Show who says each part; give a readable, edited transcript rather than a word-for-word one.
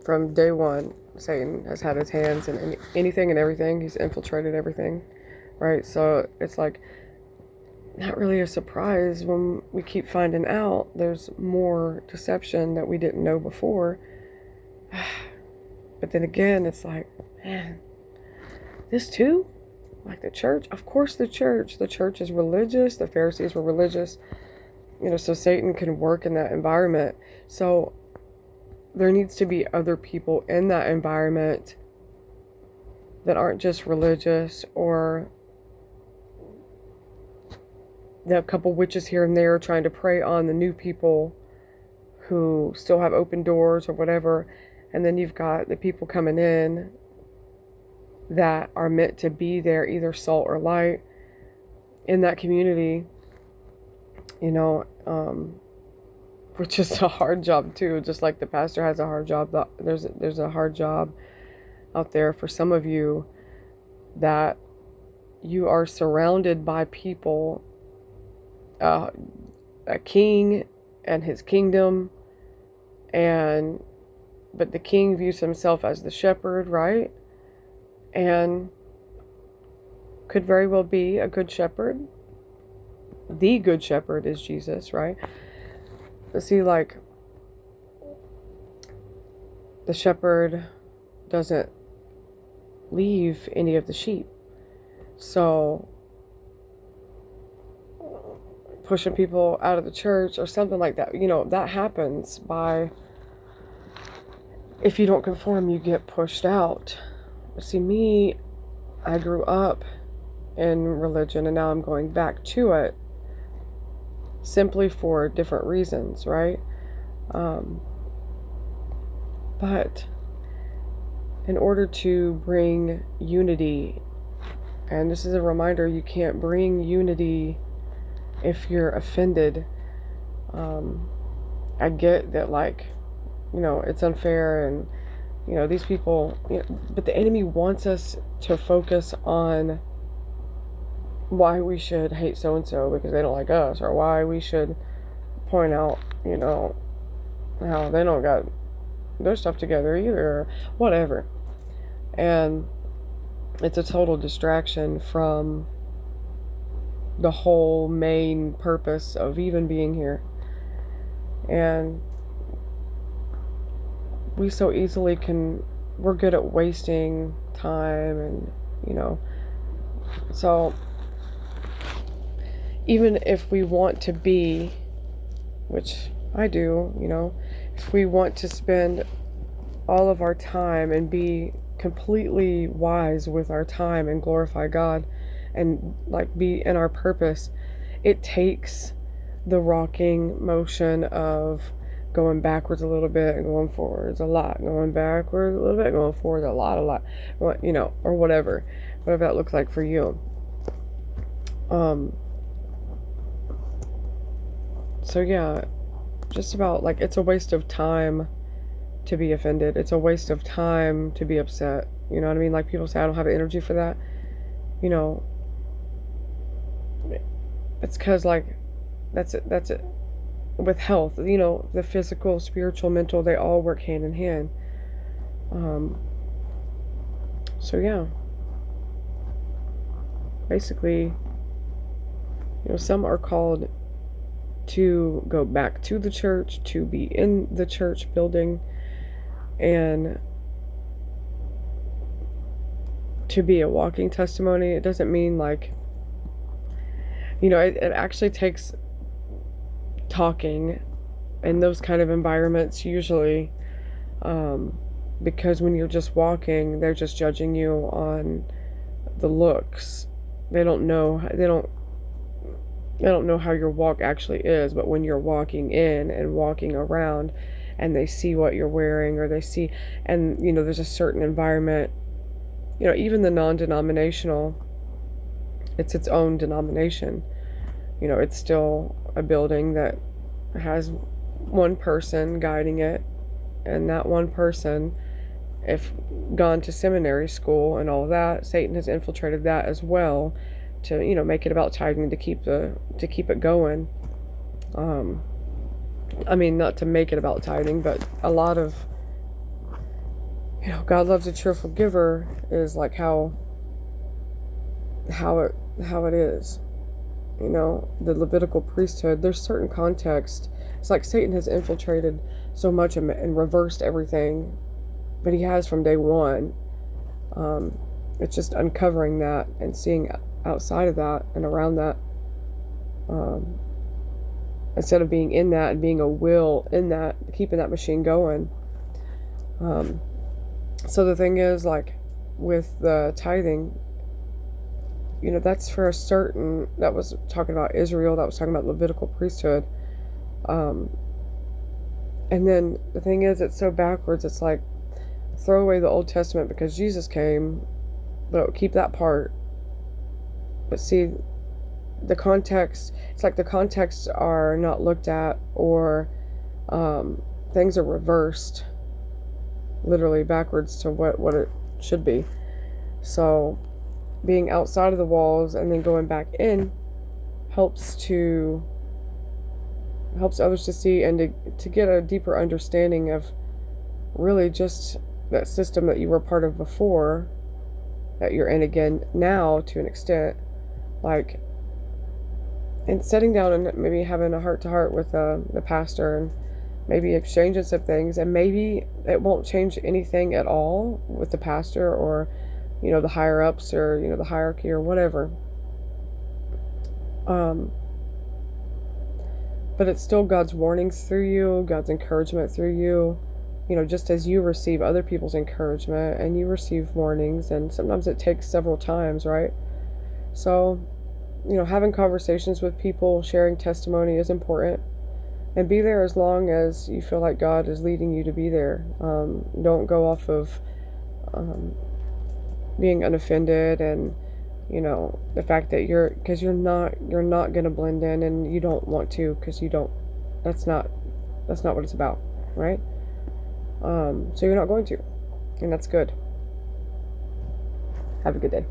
Speaker 1: From day one, Satan has had his hands in anything and everything. He's infiltrated everything, right? So it's like not really a surprise when we keep finding out there's more deception that we didn't know before. But then again, it's like, man, this too? Like the church? Of course the church. The church is religious. The Pharisees were religious. So Satan can work in that environment. So there needs to be other people in that environment that aren't just religious, or a couple witches here and there trying to prey on the new people who still have open doors or whatever. And then you've got the people coming in that are meant to be there, either salt or light in that community, which is a hard job too. Just like the pastor has a hard job, there's a hard job out there for some of you, that you are surrounded by people, a king and his kingdom, but the king views himself as the shepherd, right? And could very well be a good shepherd. The good shepherd is Jesus, right? But see, like, the shepherd doesn't leave any of the sheep. So pushing people out of the church or something like that, that happens by, if you don't conform, you get pushed out. See, me, I grew up in religion and now I'm going back to it simply for different reasons, right? But in order to bring unity, and this is a reminder, you can't bring unity if you're offended. I get that, like, it's unfair and, these people, but the enemy wants us to focus on why we should hate so-and-so because they don't like us, or why we should point out, how they don't got their stuff together either, or whatever. And it's a total distraction from the whole main purpose of even being here. And we so easily we're good at wasting time, and so even if we want to be, which I do, if we want to spend all of our time and be completely wise with our time and glorify God and like be in our purpose, it takes the rocking motion of going backwards a little bit and going forwards a lot, going backwards a little bit, going forward a lot, or whatever that looks like for you. So yeah, just about like, it's a waste of time to be offended. It's a waste of time to be upset. You know what I mean? Like people say, I don't have energy for that. It's because like, that's it. With health, the physical, spiritual, mental, they all work hand in hand. So yeah, basically, some are called to go back to the church, to be in the church building, and to be a walking testimony. It doesn't mean like, it actually takes talking in those kind of environments usually, because when you're just walking, they're just judging you on the looks. They don't know how your walk actually is, but when you're walking in and walking around and they see what you're wearing, or they see, and there's a certain environment, even the non-denominational, it's its own denomination. It's still a building that has one person guiding it, and that one person, if gone to seminary school and all that, Satan has infiltrated that as well to make it about tithing, to keep it going. I mean, not to make it about tithing, but a lot of God loves a cheerful giver is like how it is. The Levitical priesthood, there's certain context. It's like Satan has infiltrated so much and reversed everything, but he has from day one. It's just uncovering that and seeing outside of that and around that, instead of being in that and being a will in that, keeping that machine going. So the thing is, like, with the tithing, that's for a certain, that was talking about Israel, that was talking about Levitical priesthood. And then the thing is, it's so backwards. It's like, throw away the Old Testament because Jesus came, but keep that part. But see, the context, it's like the contexts are not looked at, or things are reversed, literally backwards to what it should be. So being outside of the walls and then going back in helps others to see and to get a deeper understanding of really just that system that you were part of before, that you're in again now to an extent. Like, and sitting down and maybe having a heart-to-heart with the pastor and maybe exchanging some things, and maybe it won't change anything at all with the pastor or the higher ups, or the hierarchy or whatever, but it's still God's warnings through you, God's encouragement through you, just as you receive other people's encouragement and you receive warnings, and sometimes it takes several times, right? So having conversations with people, sharing testimony is important. And be there as long as you feel like God is leading you to be there. Don't go off of being unoffended, and the fact that because you're not going to blend in, and you don't want to, because you don't. That's not what it's about, right? So you're not going to, and that's good. Have a good day.